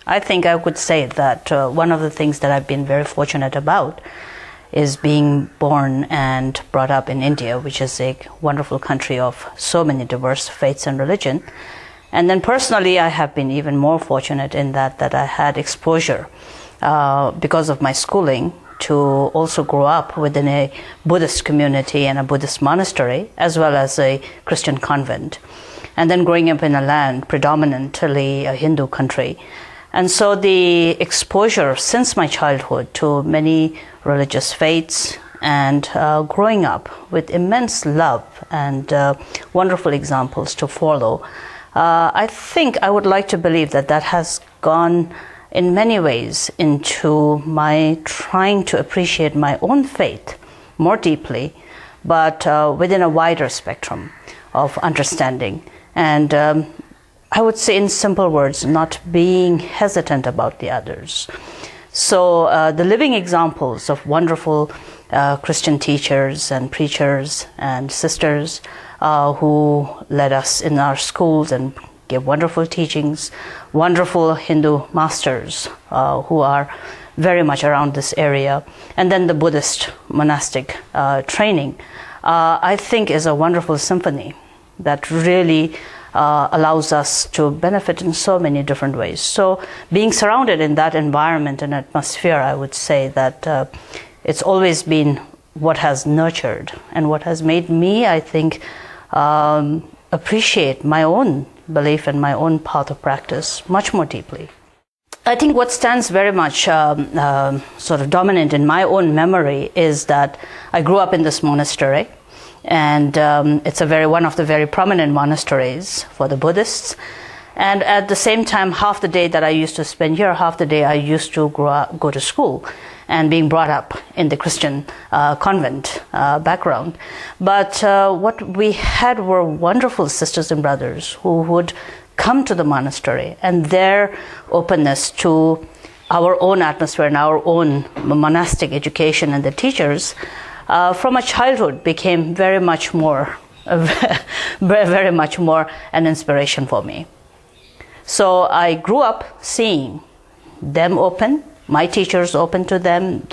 I think I would say that one of the things that I've been very fortunate about is being born and brought up in India, which is a wonderful country of so many diverse faiths and religion. And then personally, I have been even more fortunate in that I had exposure because of my schooling to also grow up within a Buddhist community and a Buddhist monastery, as well as a Christian convent. And then growing up in a land predominantly a Hindu country. And so the exposure since my childhood to many religious faiths and growing up with immense love and wonderful examples to follow, I think I would like to believe that has gone in many ways into my trying to appreciate my own faith more deeply, but within a wider spectrum of understanding. And I would say in simple words, not being hesitant about the others. So the living examples of wonderful Christian teachers and preachers and sisters who led us in our schools and gave wonderful teachings, wonderful Hindu masters who are very much around this area, and then the Buddhist monastic training, I think is a wonderful symphony that really allows us to benefit in so many different ways. So being surrounded in that environment and atmosphere, I would say that it's always been what has nurtured and what has made me, I think, appreciate my own belief and my own path of practice much more deeply. I think what stands very much sort of dominant in my own memory is that I grew up in this monastery. And it's one of the very prominent monasteries for the Buddhists. And at the same time, half the day that I used to spend here, half the day I used to go to school and being brought up in the Christian convent background. But what we had were wonderful sisters and brothers who would come to the monastery, and their openness to our own atmosphere and our own monastic education and the teachers from a childhood became very much more an inspiration for me. So I grew up seeing them open, my teachers open to them,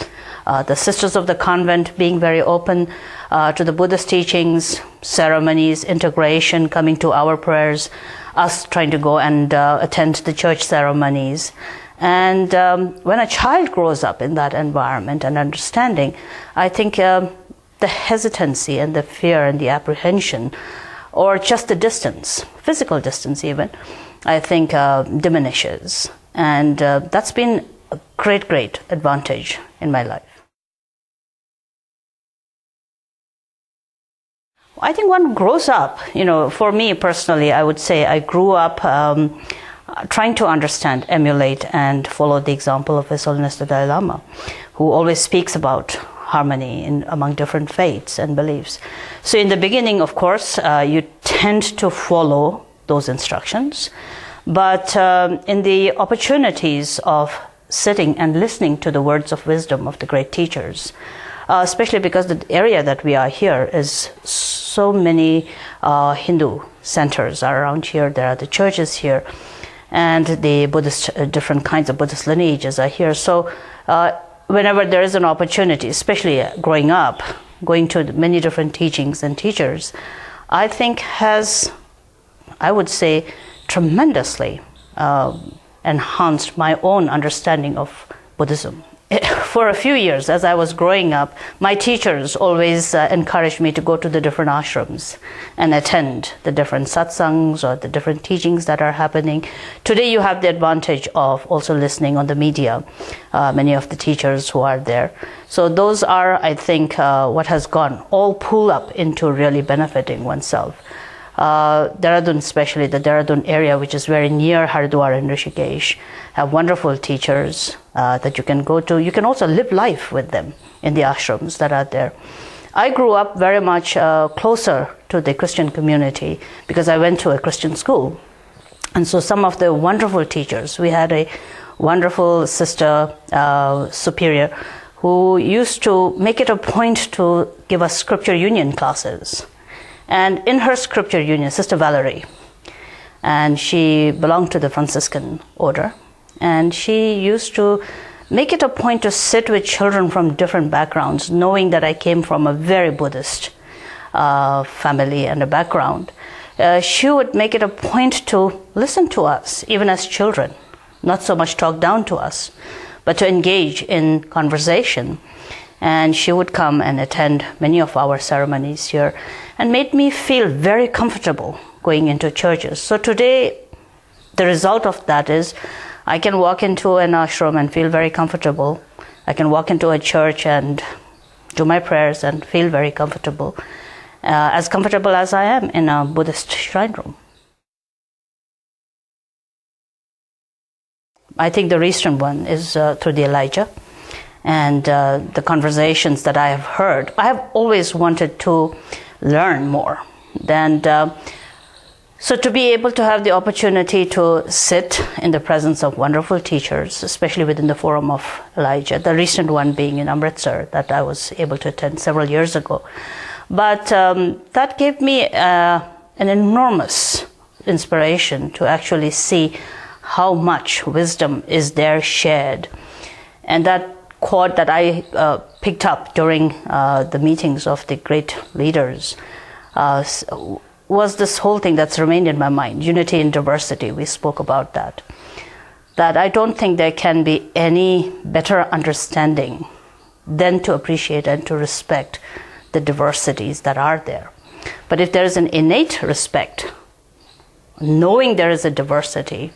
the sisters of the convent being very open to the Buddhist teachings, ceremonies, integration, coming to our prayers, us trying to go and attend the church ceremonies. And when a child grows up in that environment and understanding, I think the hesitancy and the fear and the apprehension, or just the distance, physical distance even, I think diminishes. And that's been a great, great advantage in my life. I think one grows up, for me personally, I would say I grew up trying to understand, emulate, and follow the example of His Holiness the Dalai Lama, who always speaks about harmony among different faiths and beliefs. So in the beginning, of course, you tend to follow those instructions, but in the opportunities of sitting and listening to the words of wisdom of the great teachers, especially because the area that we are here is so many Hindu centers are around here. There are the churches here, and the Buddhist, different kinds of Buddhist lineages are here. So whenever there is an opportunity, especially growing up, going to many different teachings and teachers, I think has, I would say, tremendously enhanced my own understanding of Buddhism. For a few years, as I was growing up, my teachers always encouraged me to go to the different ashrams and attend the different satsangs or the different teachings that are happening. Today you have the advantage of also listening on the media, many of the teachers who are there. So those are, I think, what has gone all pull up into really benefiting oneself. Dehradun, especially the Dehradun area, which is very near Haridwar and Rishikesh, have wonderful teachers that you can go to. You can also live life with them in the ashrams that are there. I grew up very much closer to the Christian community because I went to a Christian school. And so some of the wonderful teachers, we had a wonderful sister superior who used to make it a point to give us scripture union classes. And in her scripture union, Sister Valerie, and she belonged to the Franciscan order, And she used to make it a point to sit with children from different backgrounds, knowing that I came from a very Buddhist family and a background. She would make it a point to listen to us, even as children, not so much talk down to us, but to engage in conversation. And she would come and attend many of our ceremonies here and made me feel very comfortable going into churches. So today, the result of that is I can walk into an ashram and feel very comfortable. I can walk into a church and do my prayers and feel very comfortable, as comfortable as I am in a Buddhist shrine room. I think the recent one is through the Elijah. And the conversations that I have heard, I have always wanted to learn more. And so to be able to have the opportunity to sit in the presence of wonderful teachers, especially within the forum of Elijah, the recent one being in Amritsar that I was able to attend several years ago. But that gave me an enormous inspiration to actually see how much wisdom is there shared. And that quote that I picked up during the meetings of the great leaders was this whole thing that's remained in my mind, unity in diversity. We spoke about that. That I don't think there can be any better understanding than to appreciate and to respect the diversities that are there. But if there is an innate respect, knowing there is a diversity,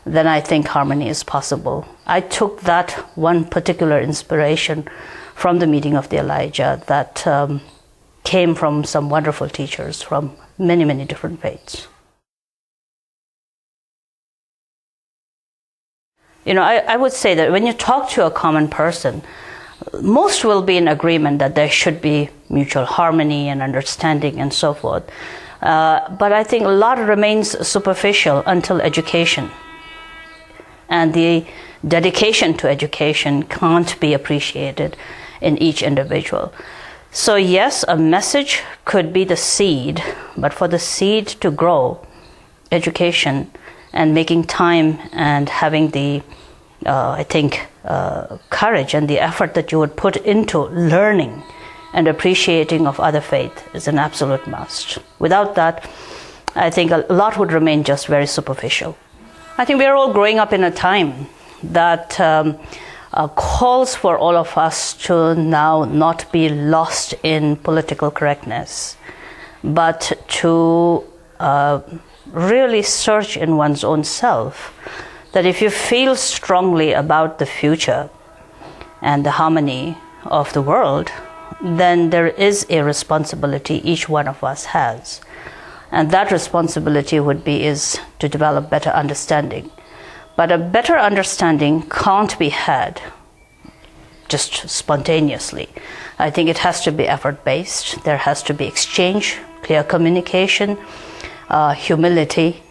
then I think harmony is possible. I took that one particular inspiration from the meeting of the Elijah that came from some wonderful teachers from many, many different faiths. You know, I would say that when you talk to a common person, most will be in agreement that there should be mutual harmony and understanding and so forth. But I think a lot remains superficial until education. And the dedication to education can't be appreciated in each individual. So yes, a message could be the seed, but for the seed to grow, education and making time and having the, courage and the effort that you would put into learning and appreciating of other faith is an absolute must. Without that, I think a lot would remain just very superficial. I think we are all growing up in a time that calls for all of us to now not be lost in political correctness, but to really search in one's own self, that if you feel strongly about the future and the harmony of the world, then there is a responsibility each one of us has. And that responsibility is to develop better understanding. But a better understanding can't be had just spontaneously. I think it has to be effort-based. There has to be exchange, clear communication, humility.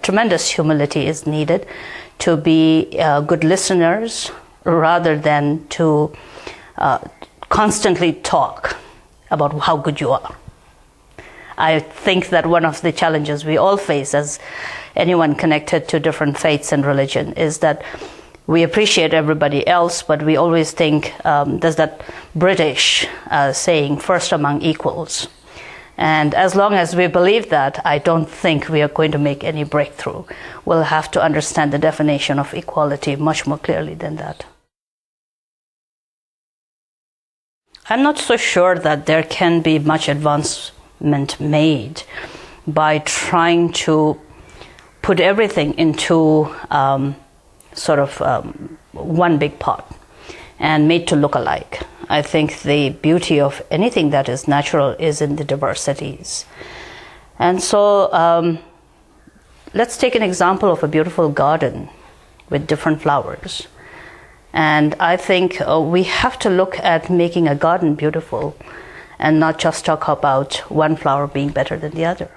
Tremendous humility is needed to be good listeners rather than to constantly talk about how good you are. I think that one of the challenges we all face as anyone connected to different faiths and religion is that we appreciate everybody else, but we always think there's that British saying, first among equals. And as long as we believe that, I don't think we are going to make any breakthrough. We'll have to understand the definition of equality much more clearly than that. I'm not so sure that there can be much advancement made by trying to put everything into one big pot and made to look alike. I think the beauty of anything that is natural is in the diversities. And so let's take an example of a beautiful garden with different flowers. And I think we have to look at making a garden beautiful and not just talk about one flower being better than the other.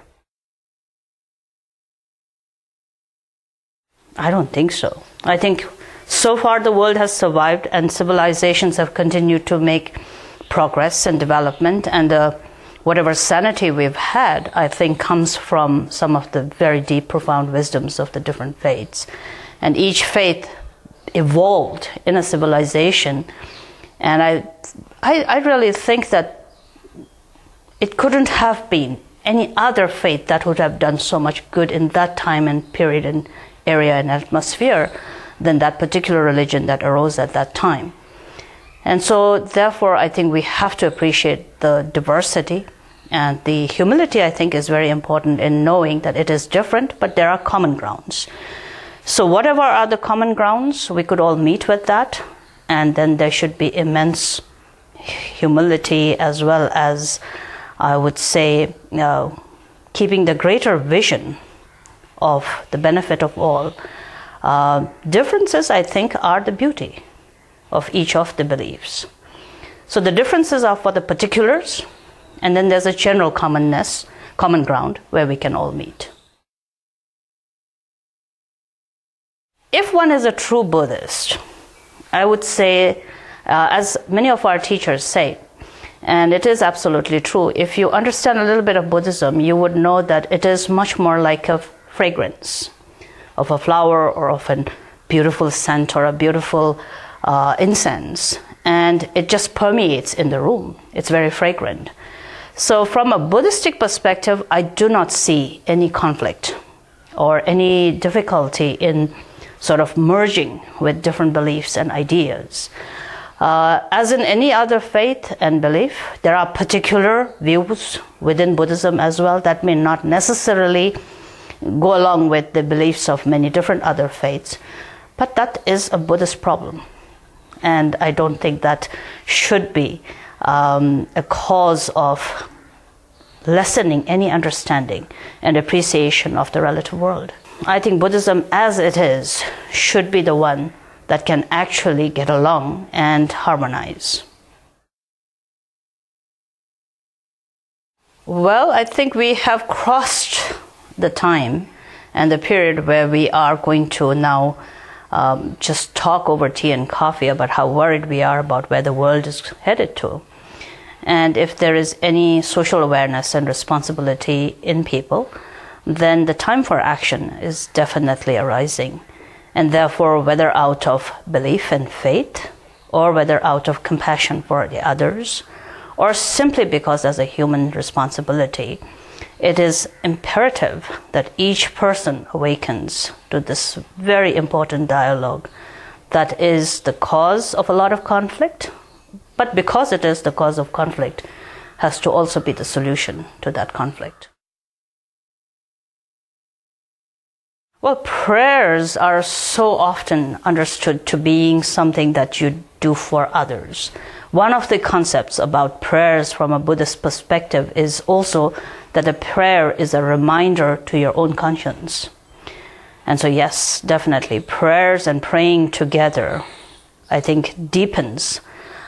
I don't think so. I think so far the world has survived and civilizations have continued to make progress and development, and whatever sanity we've had, I think, comes from some of the very deep, profound wisdoms of the different faiths. and each faith evolved in a civilization. And I really think that it couldn't have been any other faith that would have done so much good in that time and period and area and atmosphere than that particular religion that arose at that time. And so therefore I think we have to appreciate the diversity, and the humility I think is very important in knowing that it is different, but there are common grounds. So whatever are the common grounds, we could all meet with that, and then there should be immense humility, as well as, I would say, keeping the greater vision of the benefit of all. Differences, I think, are the beauty of each of the beliefs. So the differences are for the particulars, and then there's a general common ground where we can all meet. If one is a true Buddhist, I would say, as many of our teachers say, and it is absolutely true, if you understand a little bit of Buddhism, you would know that it is much more like a fragrance of a flower or of a beautiful scent or a beautiful incense, and it just permeates in the room. It's very fragrant. So from a Buddhistic perspective, I do not see any conflict or any difficulty in sort of merging with different beliefs and ideas. As in any other faith and belief, there are particular views within Buddhism as well that may not necessarily go along with the beliefs of many different other faiths, but that is a Buddhist problem. And I don't think that should be a cause of lessening any understanding and appreciation of the relative world. I think Buddhism as it is should be the one that can actually get along and harmonize. Well, I think we have crossed the time and the period where we are going to now just talk over tea and coffee about how worried we are about where the world is headed to. And if there is any social awareness and responsibility in people, then the time for action is definitely arising. And therefore, whether out of belief and faith, or whether out of compassion for the others, or simply because as a human responsibility, it is imperative that each person awakens to this very important dialogue that is the cause of a lot of conflict, but because it is the cause of conflict, has to also be the solution to that conflict. Well, prayers are so often understood to being something that you do for others. One of the concepts about prayers from a Buddhist perspective is also that a prayer is a reminder to your own conscience. And so yes, definitely, prayers and praying together, I think, deepens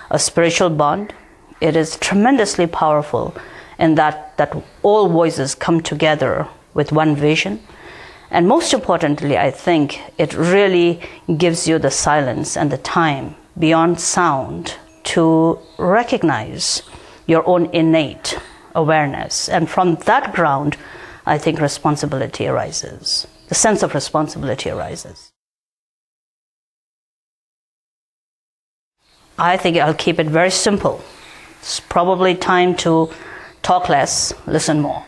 a spiritual bond. It is tremendously powerful in that all voices come together with one vision. And most importantly, I think it really gives you the silence and the time beyond sound to recognize your own innate awareness. And from that ground, I think responsibility arises. The sense of responsibility arises. I think I'll keep it very simple. It's probably time to talk less, listen more.